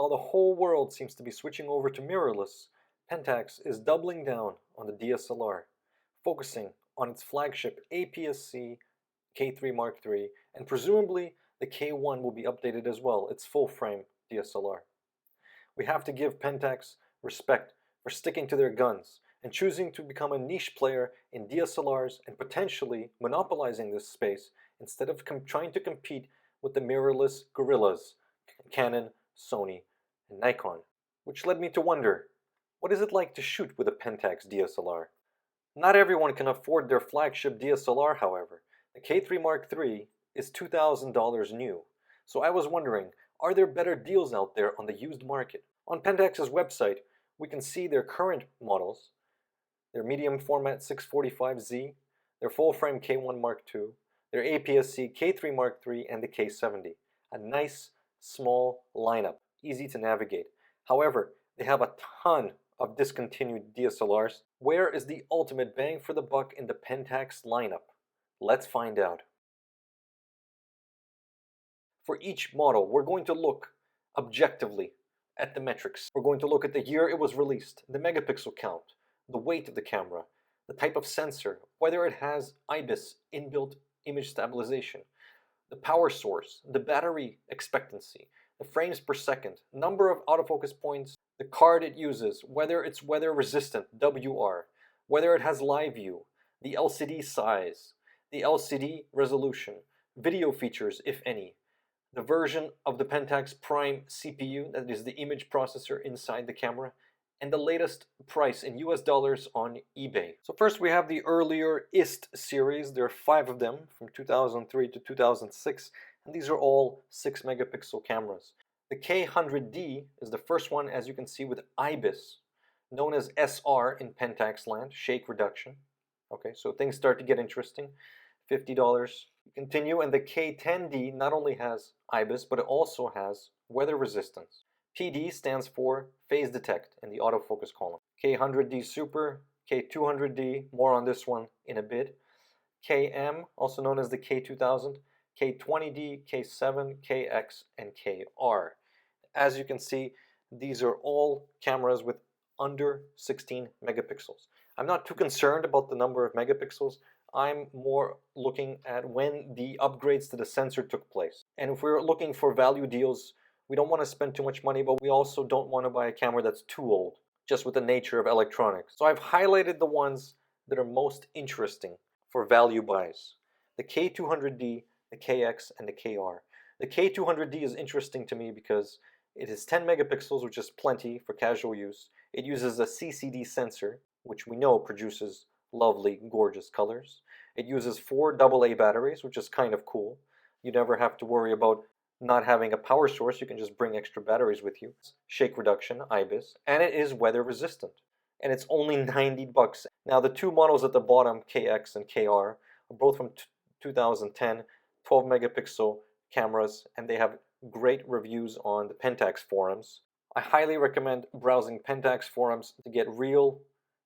While the whole world seems to be switching over to mirrorless, Pentax is doubling down on the DSLR, focusing on its flagship APS-C K3 Mark III, and presumably the K1 will be updated as well, its full-frame DSLR. We have to give Pentax respect for sticking to their guns and choosing to become a niche player in DSLRs and potentially monopolizing this space instead of trying to compete with the mirrorless gorillas, Canon, Sony, and Nikon. Which led me to wonder, what is it like to shoot with a Pentax DSLR? Not everyone can afford their flagship DSLR, however. The K3 Mark III is $2,000 new, so I was wondering, are there better deals out there on the used market? On Pentax's website, we can see their current models, their medium format 645Z, their full-frame K1 Mark II, their APS-C K3 Mark III, and the K70. A nice, small lineup, easy to navigate. However, they have a ton of discontinued DSLRs. Where is the ultimate bang for the buck in the Pentax lineup? Let's find out. For each model, we're going to look objectively at the metrics. We're going to look at the year it was released, the megapixel count, the weight of the camera, the type of sensor, whether it has IBIS, inbuilt image stabilization, the power source, the battery expectancy, the frames per second, number of autofocus points, the card it uses, whether it's weather resistant, WR, whether it has live view, the LCD size, the LCD resolution, video features, if any, the version of the Pentax Prime CPU, that is the image processor inside the camera, and the latest price in US dollars on eBay. So first we have the earlier IST series. There are 5 of them from 2003 to 2006, and these are all 6 megapixel cameras. The K100D is the first one, as you can see, with IBIS, known as SR in Pentax land, shake reduction. Okay, so things start to get interesting. $50. Continue, and the K10D not only has IBIS, but it also has weather resistance. PD stands for phase detect in the autofocus column. K100D Super, K200D, more on this one in a bit. KM, also known as the K2000, K20D, K7, KX, and KR. As you can see, these are all cameras with under 16 megapixels. I'm not too concerned about the number of megapixels. I'm more looking at when the upgrades to the sensor took place. And if we're looking for value deals, we don't want to spend too much money, but we also don't want to buy a camera that's too old, just with the nature of electronics. So I've highlighted the ones that are most interesting for value buys. The K200D, the KX, and the KR. The K200D is interesting to me because it is 10 megapixels, which is plenty for casual use. It uses a CCD sensor, which we know produces lovely, gorgeous colors. It uses 4 AA batteries, which is kind of cool. You never have to worry about not having a power source. You can just bring extra batteries with you. Shake reduction, IBIS, and it is weather resistant. And it's only $90. Now the 2 models at the bottom, KX and KR, are both from 2010, 12 megapixel cameras, and they have great reviews on the Pentax forums. I highly recommend browsing Pentax forums to get real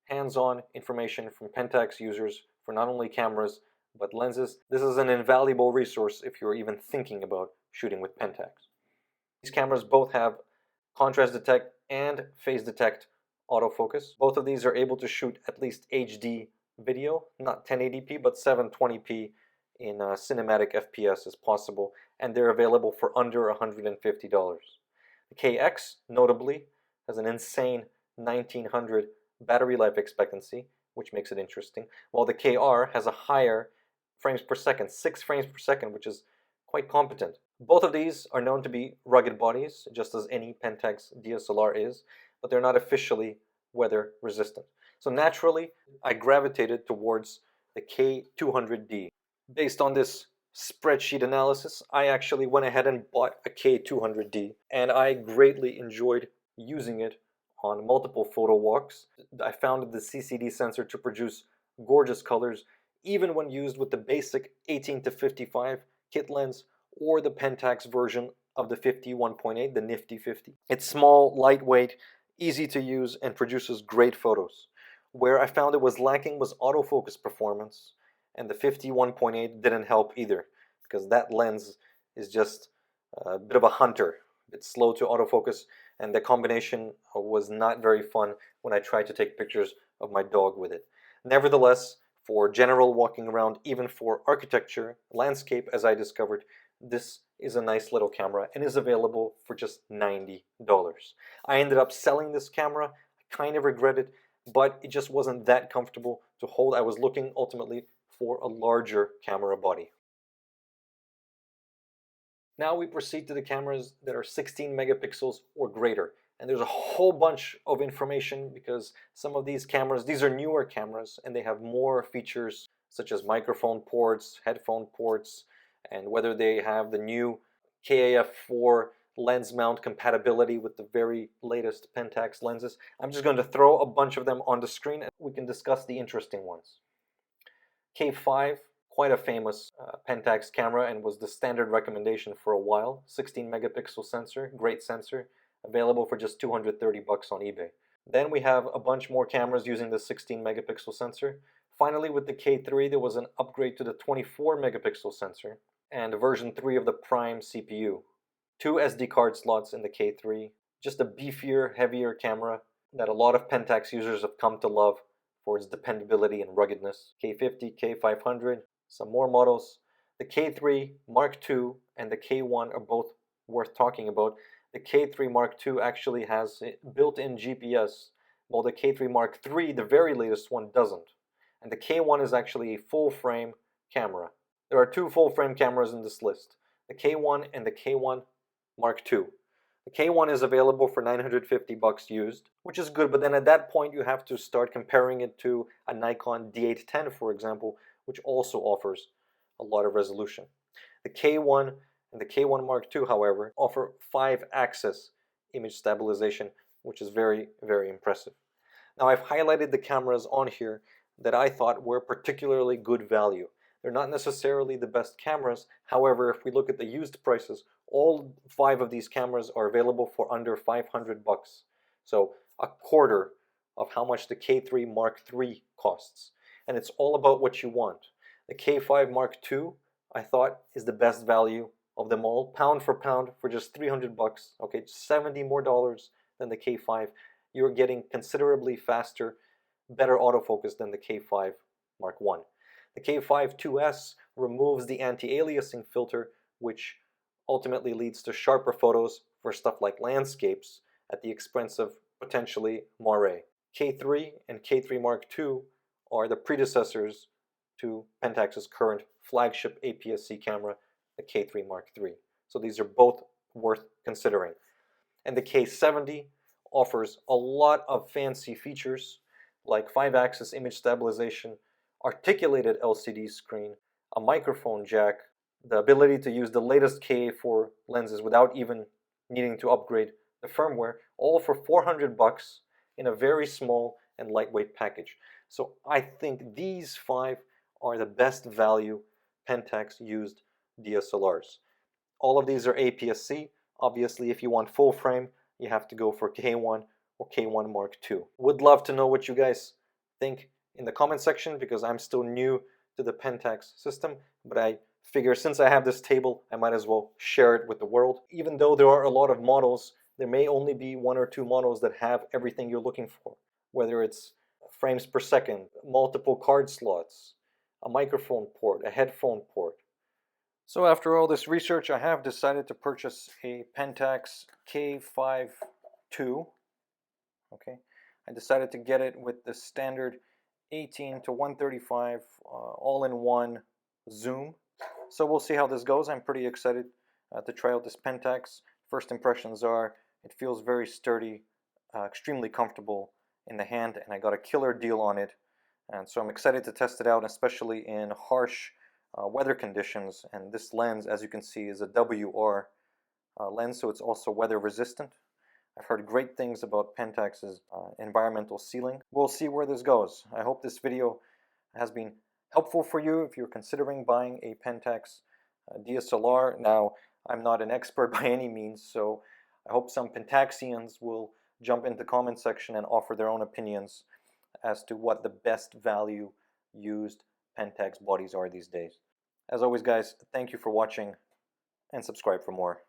hands-on information from Pentax users for not only cameras but lenses. This is an invaluable resource if you're even thinking about shooting with Pentax. These cameras both have contrast detect and phase detect autofocus. Both of these are able to shoot at least HD video, not 1080p, but 720p in cinematic FPS is possible, and they're available for under $150. The KX, notably, has an insane 1900 battery life expectancy, which makes it interesting, while the KR has a higher frames per second, 6 frames per second, which is quite competent. Both of these are known to be rugged bodies, just as any Pentax DSLR is, but they're not officially weather resistant. So naturally, I gravitated towards the K200D. Based on this spreadsheet analysis, I actually went ahead and bought a K200D, and I greatly enjoyed using it on multiple photo walks. I found the CCD sensor to produce gorgeous colors, even when used with the basic 18 to 55 kit lens or the Pentax version of the 51.8, the Nifty 50. It's small, lightweight, easy to use, and produces great photos. Where I found it was lacking was autofocus performance, and the 51.8 didn't help either, because that lens is just a bit of a hunter. It's slow to autofocus, and the combination was not very fun when I tried to take pictures of my dog with it. Nevertheless, for general walking around, even for architecture, landscape, as I discovered, this is a nice little camera and is available for just $90. I ended up selling this camera. I kind of regret it, but it just wasn't that comfortable to hold. I was looking ultimately for a larger camera body. Now we proceed to the cameras that are 16 megapixels or greater. And there's a whole bunch of information because some of these cameras, these are newer cameras, and they have more features such as microphone ports, headphone ports, and whether they have the new KAF4 lens mount compatibility with the very latest Pentax lenses. I'm just going to throw a bunch of them on the screen and we can discuss the interesting ones. K5, quite a famous Pentax camera and was the standard recommendation for a while. 16 megapixel sensor, great sensor, available for just $230 on eBay. Then we have a bunch more cameras using the 16 megapixel sensor. Finally, with the K3, there was an upgrade to the 24 megapixel sensor and version 3 of the Prime CPU. 2 SD card slots in the K3, just a beefier, heavier camera that a lot of Pentax users have come to love for its dependability and ruggedness. K50, K500, some more models. The K3 Mark II and the K1 are both worth talking about. The K3 Mark II actually has built-in GPS, while the K3 Mark III, the very latest one, doesn't. And the K1 is actually a full-frame camera. There are 2 full-frame cameras in this list, the K1 and the K1 Mark II. The K1 is available for $950 used, which is good, but then at that point you have to start comparing it to a Nikon D810, for example, which also offers a lot of resolution. The K1 and the K1 Mark II, however, offer 5-axis image stabilization, which is very, very impressive. Now, I've highlighted the cameras on here that I thought were particularly good value. They're not necessarily the best cameras. However, if we look at the used prices, all 5 of these cameras are available for under $500. So a quarter of how much the K3 Mark III costs. And it's all about what you want. The K5 Mark II, I thought, is the best value of them all, pound for pound, for just $300. Okay, $70 more than the K5. You're getting considerably faster, better autofocus than the K5 Mark I. The K5 2S removes the anti-aliasing filter, which ultimately leads to sharper photos for stuff like landscapes at the expense of potentially moire. K3 and K3 Mark II are the predecessors to Pentax's current flagship APS-C camera, the K3 Mark III. So these are both worth considering. And the K70 offers a lot of fancy features like 5-axis image stabilization, articulated LCD screen, a microphone jack, the ability to use the latest KA4 lenses without even needing to upgrade the firmware, all for $400 in a very small and lightweight package. So I think these 5 are the best value Pentax used DSLRs. All of these are APS-C. Obviously, if you want full frame, you have to go for K1 or K1 Mark II. Would love to know what you guys think in the comment section because I'm still new to the Pentax system, but I figure since I have this table, I might as well share it with the world. Even though there are a lot of models, there may only be 1 or 2 models that have everything you're looking for, whether it's frames per second, multiple card slots, a microphone port, a headphone port. So after all this research, I have decided to purchase a Pentax K5 II. Okay, I decided to get it with the standard 18 to 135 all-in-one zoom. So we'll see how this goes. I'm pretty excited to try out this Pentax. First impressions are it feels very sturdy, extremely comfortable in the hand, and I got a killer deal on it. And so I'm excited to test it out, especially in harsh weather conditions. And this lens, as you can see, is a WR lens, so it's also weather resistant. I've heard great things about Pentax's environmental sealing. We'll see where this goes. I hope this video has been helpful for you if you're considering buying a Pentax DSLR. Now, I'm not an expert by any means, so I hope some Pentaxians will jump into the comment section and offer their own opinions as to what the best value used Pentax bodies are these days. As always, guys, thank you for watching and subscribe for more.